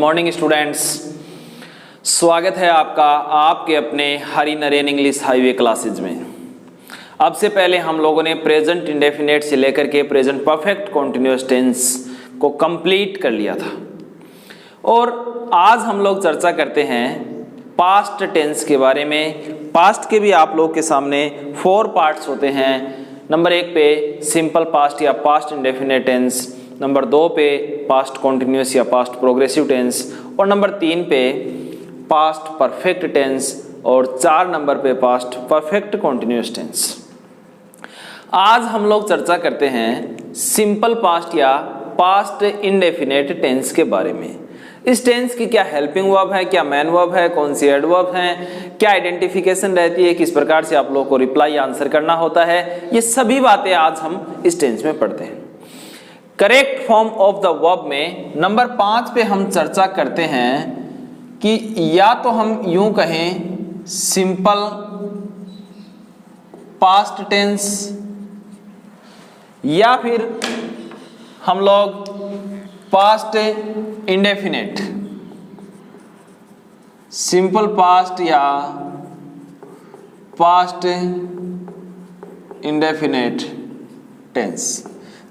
Morning students, स्वागत है आपका आपके अपने हरी नरेन इंग्लिश हाईवे क्लासेज में। अब से पहले हम लोगों ने प्रेजेंट इंडेफिनेट से लेकर के प्रेजेंट परफेक्ट कॉन्टिन्यूअस टेंस को कंप्लीट कर लिया था और आज हम लोग चर्चा करते हैं पास्ट टेंस के बारे में। पास्ट के भी आप लोग के सामने 4 पार्ट्स होते हैं। नंबर 1 पे सिंपल पास्ट या पास्ट इंडेफिनेट टेंस, नंबर 2 पे पास्ट कॉन्टिन्यूअस या पास्ट प्रोग्रेसिव टेंस और नंबर 3 पे पास्ट परफेक्ट टेंस और 4 नंबर पे पास्ट परफेक्ट कॉन्टिन्यूअस टेंस। आज हम लोग चर्चा करते हैं सिंपल पास्ट या पास्ट इंडेफिनेट टेंस के बारे में। इस टेंस की क्या हेल्पिंग वर्ब है, क्या मेन वर्ब है, कौन सी एडवर्ब है, क्या आइडेंटिफिकेशन रहती है, किस प्रकार से आप लोगों को रिप्लाई आंसर करना होता है, ये सभी बातें आज हम इस टेंस में पढ़ते हैं। Correct form of the verb में नंबर 5 पे हम चर्चा करते हैं कि या तो हम यूं कहें सिंपल पास्ट टेंस या फिर हम लोग पास्ट इंडेफिनेट, सिंपल पास्ट या पास्ट इंडेफिनेट टेंस।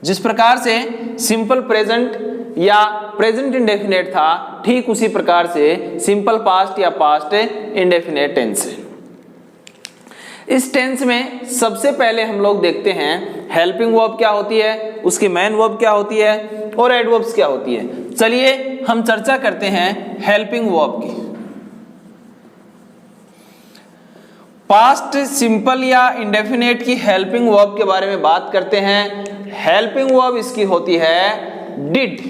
जिस प्रकार से सिंपल प्रेजेंट या प्रेजेंट इंडेफिनेट था, ठीक उसी प्रकार से सिंपल पास्ट या पास्ट इंडेफिनेट टेंस है। इस टेंस में सबसे पहले हम लोग देखते हैं हेल्पिंग वर्ब क्या होती है, उसकी मेन वर्ब क्या होती है और एडवर्ब्स क्या होती है। चलिए हम चर्चा करते हैं हेल्पिंग वर्ब की। पास्ट सिंपल या इंडेफिनेट की हेल्पिंग वर्ब के बारे में बात करते हैं। हेल्पिंग वर्ब इसकी होती है डिड।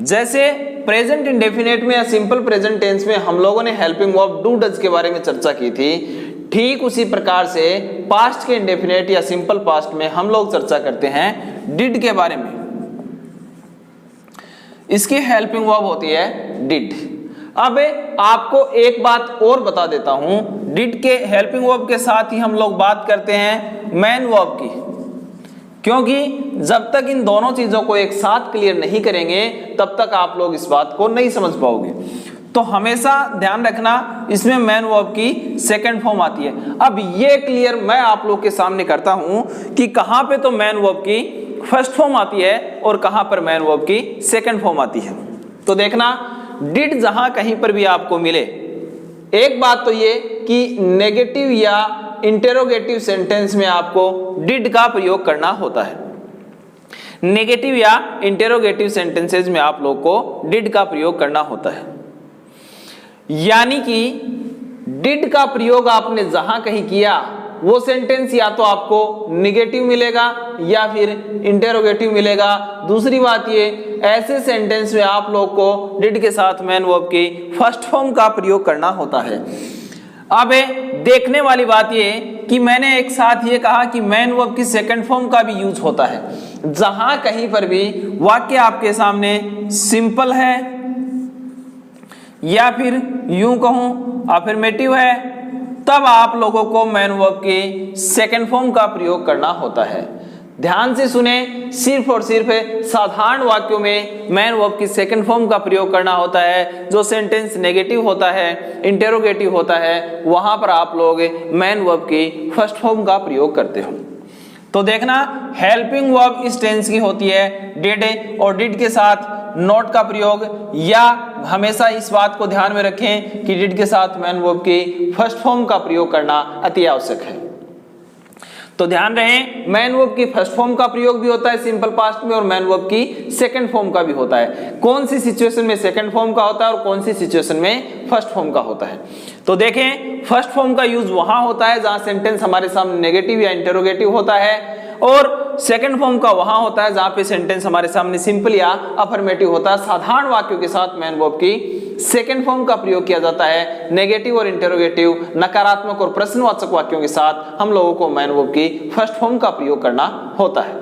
जैसे प्रेजेंट इंडेफिनेट में या सिंपल प्रेजेंट टेंस में हम लोगों ने हेल्पिंग वर्ब डू डज के बारे में चर्चा की थी, ठीक उसी प्रकार से पास्ट के इंडेफिनेट या सिंपल पास्ट में हम लोग चर्चा करते हैं डिड के बारे में। इसकी हेल्पिंग वर्ब होती है डिड। अब आपको एक बात और बता देता हूं, डिड के हेल्पिंग वर्ब के साथ ही हम लोग बात करते हैं मेन वर्ब की, क्योंकि जब तक इन दोनों चीजों को एक साथ क्लियर नहीं करेंगे तब तक आप लोग इस बात को नहीं समझ पाओगे। तो हमेशा ध्यान रखना, इसमें मेन वर्ब की सेकंड फॉर्म आती है। अब ये क्लियर मैं आप लोग के सामने करता हूं कि कहां पे तो मेन वर्ब की फर्स्ट फॉर्म आती है और कहां पर मेन वर्ब की सेकंड फॉर्म आती है। तो देखना, डिड जहां कहीं पर भी आपको मिले, एक बात तो ये कि नेगेटिव या इंटेरोगेटिव सेंटेंस में आपको डिड का प्रयोग करना होता है। नेगेटिव या इंटेरोगेटिव सेंटेंसेस में आप लोग को डिड का प्रयोग करना होता है। यानी कि डिड का प्रयोग आपने जहां कहीं किया वो सेंटेंस या तो आपको नेगेटिव मिलेगा या फिर इंटेरोगेटिव मिलेगा। दूसरी बात ये, ऐसे सेंटेंस में आप लोग को डिड के साथ मेन वर्ब की फर्स्ट फॉर्म का प्रयोग करना होता है। अब देखने वाली बात ये कि मैंने एक साथ ये कहा कि मेन वर्ब की सेकंड फॉर्म का भी यूज होता है। जहां कहीं पर भी वाक्य आपके सामने सिंपल है या फिर यूं कहूं अफर्मेटिव है, तब आप लोगों को मेन वर्ब की सेकंड फॉर्म का प्रयोग करना होता है। ध्यान से सुने, सिर्फ और सिर्फ साधारण वाक्यों में मेन वर्ब की सेकंड फॉर्म का प्रयोग करना होता है। जो सेंटेंस नेगेटिव होता है, इंटेरोगेटिव होता है, वहां पर आप लोग मेन वर्ब की फर्स्ट फॉर्म का प्रयोग करते हो। तो देखना, हेल्पिंग वर्ब इस टेंस की होती है डिड, और डिड के साथ नॉट का प्रयोग, या हमेशा इस बात को ध्यान में रखें कि डिड के साथ मेन वर्ब की फर्स्ट फॉर्म का प्रयोग करना अति आवश्यक है। तो ध्यान रहे, मेन वर्ब की फर्स्ट फॉर्म का प्रयोग भी होता है सिंपल पास्ट में और मेन वर्ब की सेकंड फॉर्म का भी होता है। कौन सी सिचुएशन में सेकंड फॉर्म का होता है और कौन सी सिचुएशन में फर्स्ट फॉर्म का होता है। तो देखें, फर्स्ट फॉर्म का यूज वहां होता है जहां सेंटेंस हमारे सामने नेगेटिव या इंटेरोगेटिव होता है, और सेकंड फॉर्म का वहां होता है जहां पे सेंटेंस हमारे सामने सिंपल या अफर्मेटिव होता है। साधारण वाक्यों के साथ मेन वर्ब की सेकंड फॉर्म का प्रयोग किया जाता है। नेगेटिव और इंटेरोगेटिव, नकारात्मक और प्रश्नवाचक वाक्यों के साथ हम लोगों को मेन वर्ब की फर्स्ट फॉर्म का प्रयोग करना होता है।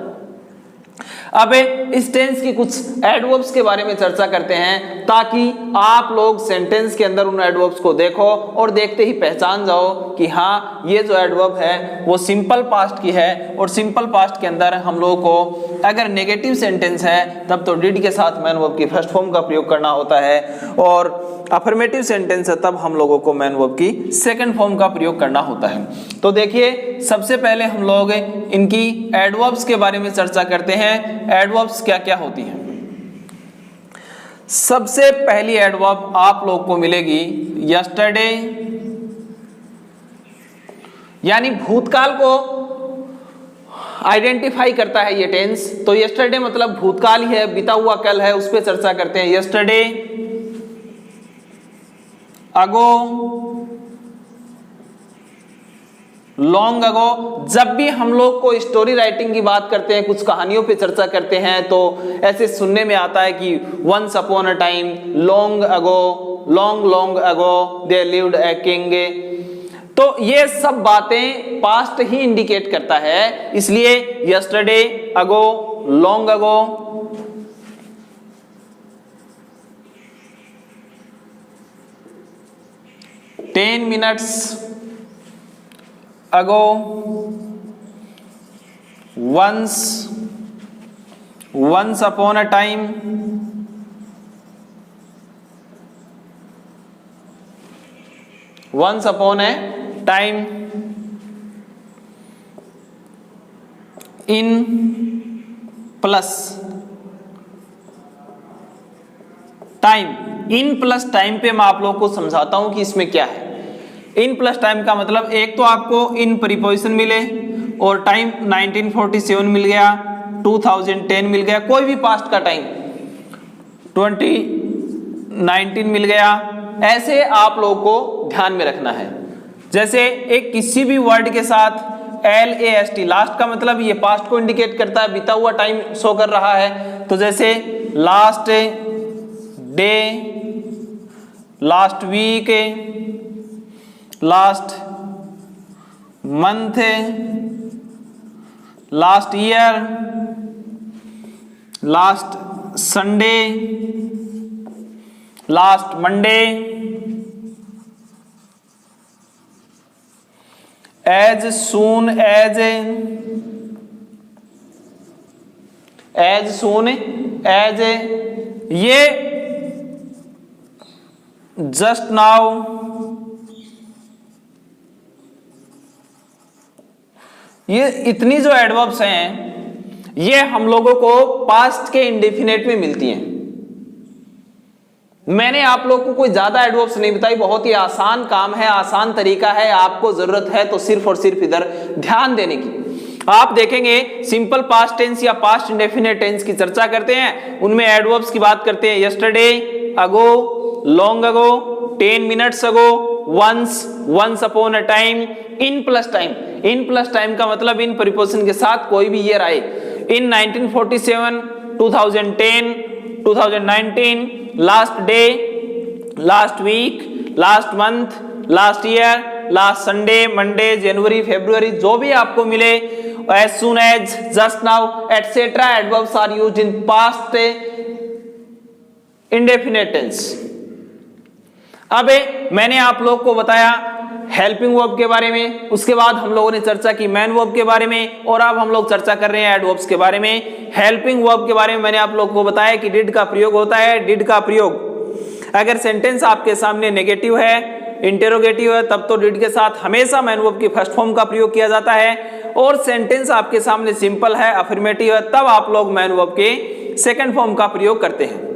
अब इस टेंस की कुछ एडवर्ब्स के बारे में चर्चा करते हैं ताकि आप लोग सेंटेंस के अंदर उन एडवर्ब्स को देखो और देखते ही पहचान जाओ कि हाँ ये जो एडवर्ब है वो सिंपल पास्ट की है। और सिंपल पास्ट के अंदर हम लोगों को अगर नेगेटिव सेंटेंस है तब तो डिड के साथ मैन वर्ब की फर्स्ट फॉर्म का प्रयोग करना होता है, और अफर्मेटिव सेंटेंस है तब हम लोगों को मैन वर्ब की सेकंड फॉर्म का प्रयोग करना होता है। तो देखिए सबसे पहले हम लोग इनकी एडवर्ब्स के बारे में चर्चा करते हैं। एडवर्ब्स क्या क्या होती हैं। सबसे पहली एडवर्ब आप लोग को मिलेगी यस्टरडे, यानी भूतकाल को आइडेंटिफाई करता है ये टेंस। तो यस्टरडे मतलब भूतकाल ही है, बीता हुआ कल है, उस पर चर्चा करते हैं। यस्टरडे, अगो, लॉन्ग अगो। जब भी हम लोग को स्टोरी राइटिंग की बात करते हैं, कुछ कहानियों पे चर्चा करते हैं, तो ऐसे सुनने में आता है कि once upon a time, long ago, long ago they lived a king. तो ये सब बातें पास्ट ही इंडिकेट करता है, इसलिए yesterday, ago, long ago, 10 minutes ago, once upon a time, once upon a time, in plus time. In plus time पे मैं आप लोगों को समझाता हूं कि इसमें क्या है। इन प्लस टाइम का मतलब एक तो आपको इन प्रीपोजिशन मिले और टाइम 1947 मिल गया, 2010 मिल गया, कोई भी पास्ट का टाइम 2019 मिल गया, ऐसे आप लोगों को ध्यान में रखना है। जैसे एक किसी भी वर्ड के साथ LAST लास्ट का मतलब ये पास्ट को इंडिकेट करता है, बीता हुआ टाइम शो कर रहा है। तो जैसे last day, last week, last month, last year, last Sunday, last Monday, as soon as, as soon as, ये जस्ट नाउ, ये इतनी जो एडवर्ब्स हैं ये हम लोगों को पास्ट के इंडेफिनेट में मिलती हैं। मैंने आप लोगों को कोई ज्यादा एडवर्ब्स नहीं बताई, बहुत ही आसान काम है, आसान तरीका है। आपको जरूरत है तो सिर्फ और सिर्फ इधर ध्यान देने की। आप देखेंगे सिंपल पास्ट टेंस या पास्ट इंडेफिनेट टेंस की चर्चा करते हैं, उनमें एडवर्ब्स की बात करते हैं। Yesterday, ago, long ago, 10 minutes ago, once upon a time, in plus time. In plus time का मतलब इन प्रीपोजिशन के साथ कोई भी ईयर आए। In 1947, 2010, 2019, last day, last week, last month, last year, last Sunday, Monday, जनवरी, फरवरी, जो भी आपको मिले, as soon as, just now, etc. adverbs are used in past indefinite tense। अब मैंने आप लोग को बताया हेल्पिंग वर्ब के बारे में, उसके बाद हम लोगों ने चर्चा की मैन वर्ब के बारे में, और अब हम लोग चर्चा कर रहे हैं एडवर्ब्स के बारे में। हेल्पिंग वर्ब के बारे में मैंने आप लोग को बताया कि डिड का प्रयोग होता है। डिड का प्रयोग अगर सेंटेंस आपके सामने नेगेटिव है, इंटेरोगेटिव है, तब तो डिड के साथ हमेशा मैन वर्ब की फर्स्ट फॉर्म का प्रयोग किया जाता है। और सेंटेंस आपके सामने सिंपल है, अफर्मेटिव है, तब आप लोग मैन वर्ब के सेकंड फॉर्म का प्रयोग करते हैं।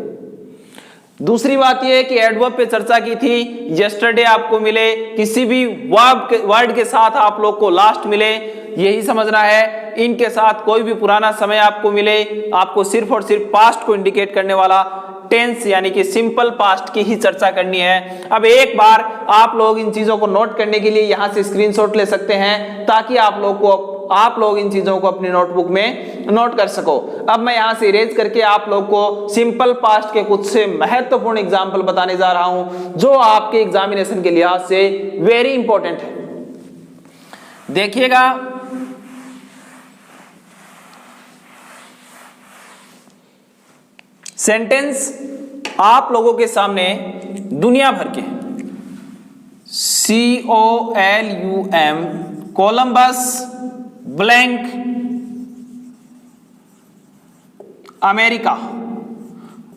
दूसरी बात यह है कि एडवर्ब पे चर्चा की थी, यस्टरडे आपको मिले, किसी भी वर्ड के साथ आप लोग को लास्ट मिले, यही समझना है। इनके साथ कोई भी पुराना समय आपको मिले, आपको सिर्फ और सिर्फ पास्ट को इंडिकेट करने वाला टेंस यानी कि सिंपल पास्ट की ही चर्चा करनी है। अब एक बार आप लोग इन चीजों को नोट करने के लिए यहां से स्क्रीनशॉट ले सकते हैं, ताकि आप लोग इन चीजों को अपनी नोटबुक में नोट कर सको। अब मैं यहां से इरेज करके आप लोग को सिंपल पास्ट के कुछ से महत्वपूर्ण एग्जाम्पल बताने जा रहा हूं, जो आपके एग्जामिनेशन के लिहाज से वेरी इंपॉर्टेंट है। देखिएगा, सेंटेंस आप लोगों के सामने दुनिया भर के COLUM कोलंबस ब्लैंक अमेरिका,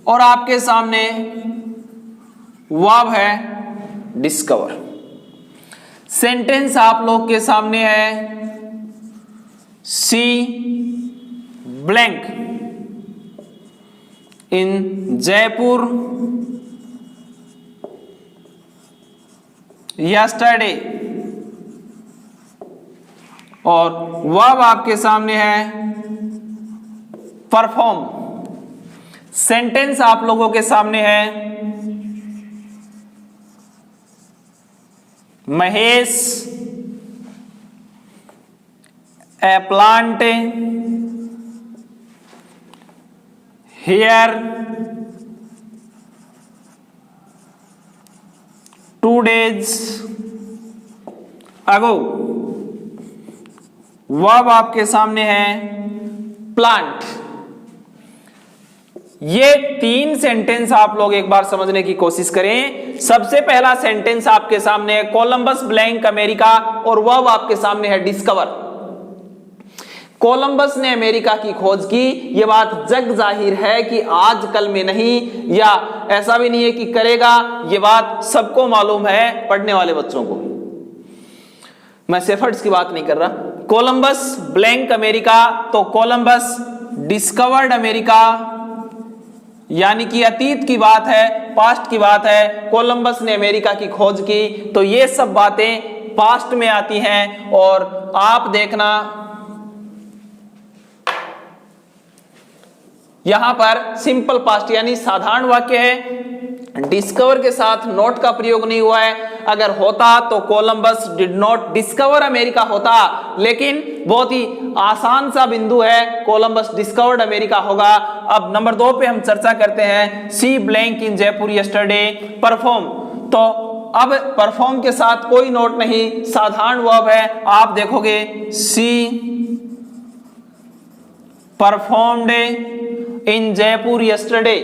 और आपके सामने वर्ब है डिस्कवर। सेंटेंस आप लोग के सामने है सी ब्लैंक इन जयपुर यस्टरडे, और वर्ब आपके सामने है परफॉर्म। सेंटेंस आप लोगों के सामने है Mahesh a plant here 2 days ago. Verb आपके सामने है प्लांट। ये 3 सेंटेंस आप लोग एक बार समझने की कोशिश करें। सबसे पहला सेंटेंस आपके सामने है कोलंबस ब्लैंक अमेरिका, और वर्ब आपके सामने है डिस्कवर। कोलंबस ने अमेरिका की खोज की, यह बात जग जाहिर है कि आजकल में नहीं, या ऐसा भी नहीं है कि करेगा, यह बात सबको मालूम है, पढ़ने वाले बच्चों को। मैं सेफर्ड्स की बात नहीं कर रहा। कोलंबस ब्लैंक अमेरिका, तो कोलंबस डिस्कवर्ड अमेरिका, यानी कि अतीत की बात है, पास्ट की बात है। कोलंबस ने अमेरिका की खोज की, तो ये सब बातें पास्ट में आती हैं। और आप देखना यहां पर सिंपल पास्ट यानी साधारण वाक्य है, डिस्कवर के साथ नॉट का प्रयोग नहीं हुआ है। अगर होता तो Columbus did not discover America होता, लेकिन बहुत ही आसान सा बिंदु है, कोलंबस डिस्कवर्ड अमेरिका होगा। अब नंबर 2 पे हम चर्चा करते हैं, she blank in Jaipur yesterday perform. तो अब परफॉर्म के साथ कोई नोट नहीं, साधारण वर्ब है। आप देखोगे सी परफॉर्म्ड इन जयपुर यस्टरडे,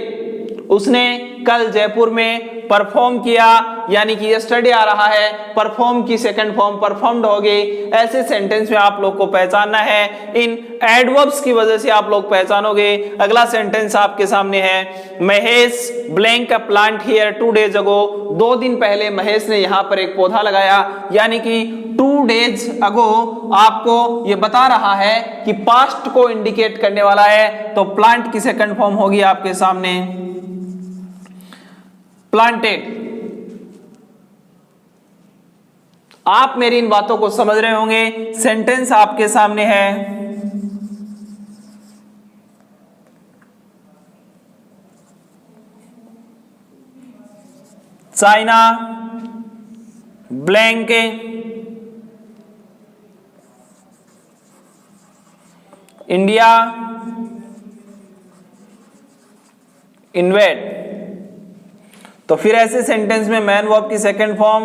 उसने कल जयपुर में परफॉर्म किया, यानी कि यस्टरडे आ रहा है, परफॉर्म की सेकंड फॉर्म परफॉर्म्ड होगी। ऐसे सेंटेंस में आप लोग को पहचानना है, इन एडवर्ब्स की वजह से आप लोग पहचानोगे। अगला सेंटेंस आपके सामने है, Mahesh blank a plant here 2 days अगो। 2 दिन पहले महेश ने यहां पर एक पौधा लगाया, यानी कि 2 days अगो आपको ये बता रहा है कि पास्ट को इंडिकेट करने वाला है। तो प्लांट की सेकंड फॉर्म होगी आपके सामने प्लांटेड। आप मेरी इन बातों को समझ रहे होंगे। सेंटेंस आपके सामने है, चाइना ब्लैंक इंडिया इन्वेड। तो फिर ऐसे सेंटेंस में मैन वर्ब की सेकंड फॉर्म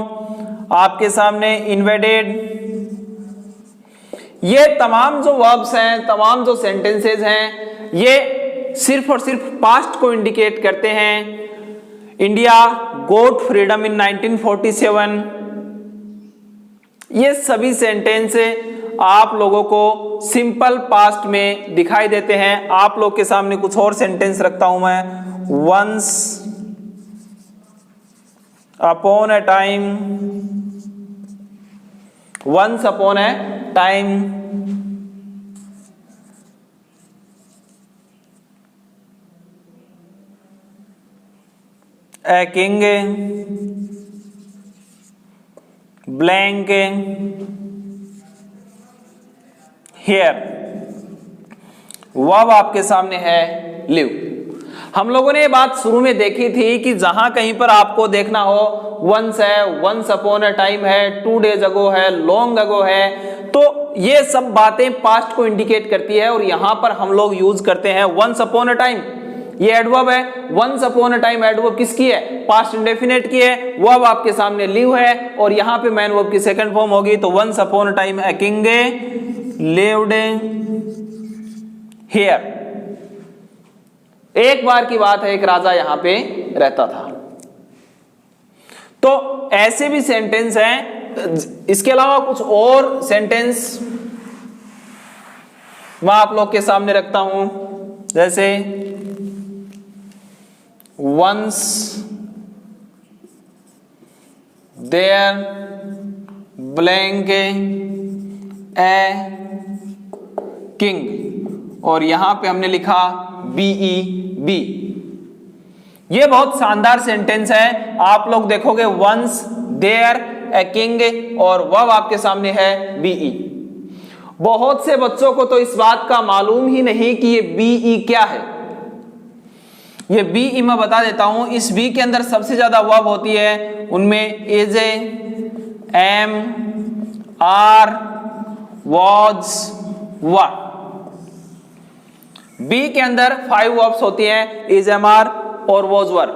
आपके सामने इन्वेडेड। ये तमाम जो वर्ब्स हैं, तमाम जो सेंटेंसेस हैं, ये सिर्फ और सिर्फ पास्ट को इंडिकेट करते हैं। इंडिया गोट फ्रीडम इन 1947। ये सभी सेंटेंस आप लोगों को सिंपल पास्ट में दिखाई देते हैं। आप लोग के सामने कुछ और सेंटेंस रखता हूं मैं, once upon a time, once upon a time, a king blank here. Verb आपके सामने है लिव। हम लोगों ने ये बात शुरू में देखी थी कि जहां कहीं पर आपको देखना हो वंस है, वंस अपॉन अ टाइम है, 2 days अगो है, लॉन्ग अगो है, तो ये सब बातें पास्ट को इंडिकेट करती है। और यहां पर हम लोग यूज करते हैं वंस अपॉन अ टाइम। ये एडवर्ब है, once upon a time adverb किसकी है? पास्ट इंडेफिनिट की है। वर्ब आपके सामने लिव है, और यहां पे मैन वर्ब की सेकंड फॉर्म होगी। तो once upon a time a king lived here. एक बार की बात है, एक राजा यहां पे रहता था। तो ऐसे भी सेंटेंस हैं। इसके अलावा कुछ और सेंटेंस मैं आप लोग के सामने रखता हूं, जैसे once there blank a king, और यहां पे हमने लिखा BEB। ये बहुत शानदार सेंटेंस है। आप लोग देखोगे वंस देयर ए किंग और वर्ब आपके सामने है BE। बहुत से बच्चों को तो इस बात का मालूम ही नहीं कि ये BE क्या है। ये BE मैं बता देता हूं। इस B के अंदर सबसे ज्यादा वर्ब होती है, उनमें is, am, are, was, were. B के अंदर 5 वर्ब्स होती हैं, इज, एम, आर और वॉज, वर।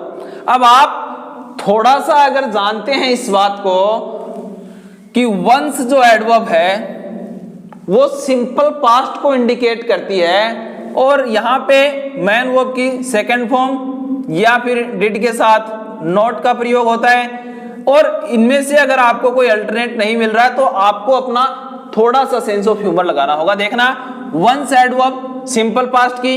अब आप थोड़ा सा अगर जानते हैं इस बात को कि वंस जो एडवर्ब है वो सिंपल पास्ट को इंडिकेट करती है, और यहां पे मैन वर्ब की सेकंड फॉर्म या फिर डिड के साथ नॉट का प्रयोग होता है, और इनमें से अगर आपको कोई अल्टरनेट नहीं मिल रहा है तो आपको अपना थोड़ा सा सेंस ऑफ ह्यूमर लगाना होगा। देखना, वंस एडवर्ब सिंपल पास्ट की,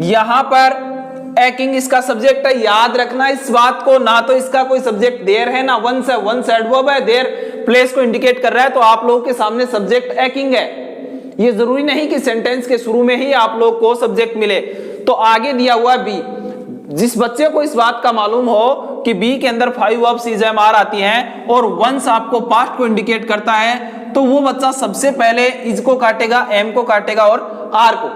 यहां पर ए किंग इसका सब्जेक्ट है। याद रखना इस बात को, ना तो इसका कोई सब्जेक्ट देयर है ना वंस है। वंस एडवर्ब है, देयर प्लेस को इंडिकेट कर रहा है, तो आप लोगों के सामने सब्जेक्ट ए किंग है। ये जरूरी नहीं कि सेंटेंस के शुरू में ही आप लोग को सब्जेक्ट मिले। तो आगे दिया हुआ बी, जिस बच्चे को इस बात का मालूम हो कि बी के अंदर 5 वर्ब्स इज, एम, आर आती हैं और वंस आपको पास्ट को इंडिकेट करता है, तो वो बच्चा सबसे पहले इज को काटेगा, एम को काटेगा और आर को,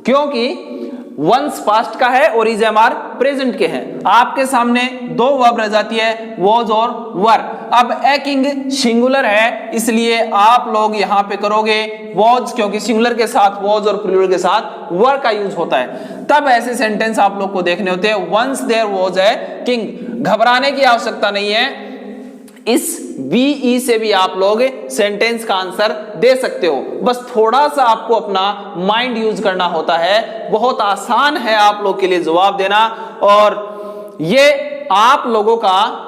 क्योंकि वंस पास्ट का है और इज, एम, आर प्रेजेंट के हैं। आपके सामने 2 वर्ब रह जाती है, वॉज और वर। अब ए किंग सिंगुलर है, इसलिए आप लोग यहां पे करोगे वॉज, क्योंकि सिंगुलर के साथ वॉज और प्लूरल के साथ वर का यूज होता है। तब ऐसे सेंटेंस आप लोग को देखने होते हैं, once there was a king. घबराने की आवश्यकता नहीं है, इस BE से भी आप लोग सेंटेंस का आंसर दे सकते हो। बस थोड़ा सा आपको अपना माइंड यूज करना होता है। बहुत आसान है आप लोग के लिए जवाब देना, और ये आप लोगों का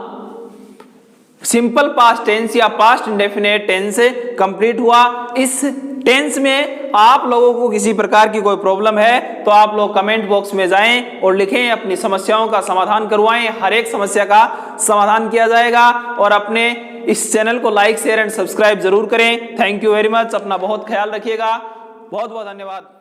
सिंपल पास्ट टेंस या पास्ट इंडेफिनिट टेंस कंप्लीट हुआ। इस टेंस में आप लोगों को किसी प्रकार की कोई प्रॉब्लम है तो आप लोग कमेंट बॉक्स में जाएं और लिखें, अपनी समस्याओं का समाधान करवाएं। हर एक समस्या का समाधान किया जाएगा, और अपने इस चैनल को लाइक, शेयर एंड सब्सक्राइब जरूर करें। Thank you very much. अपना बहुत ख्याल रखिएगा। बहुत बहुत धन्यवाद।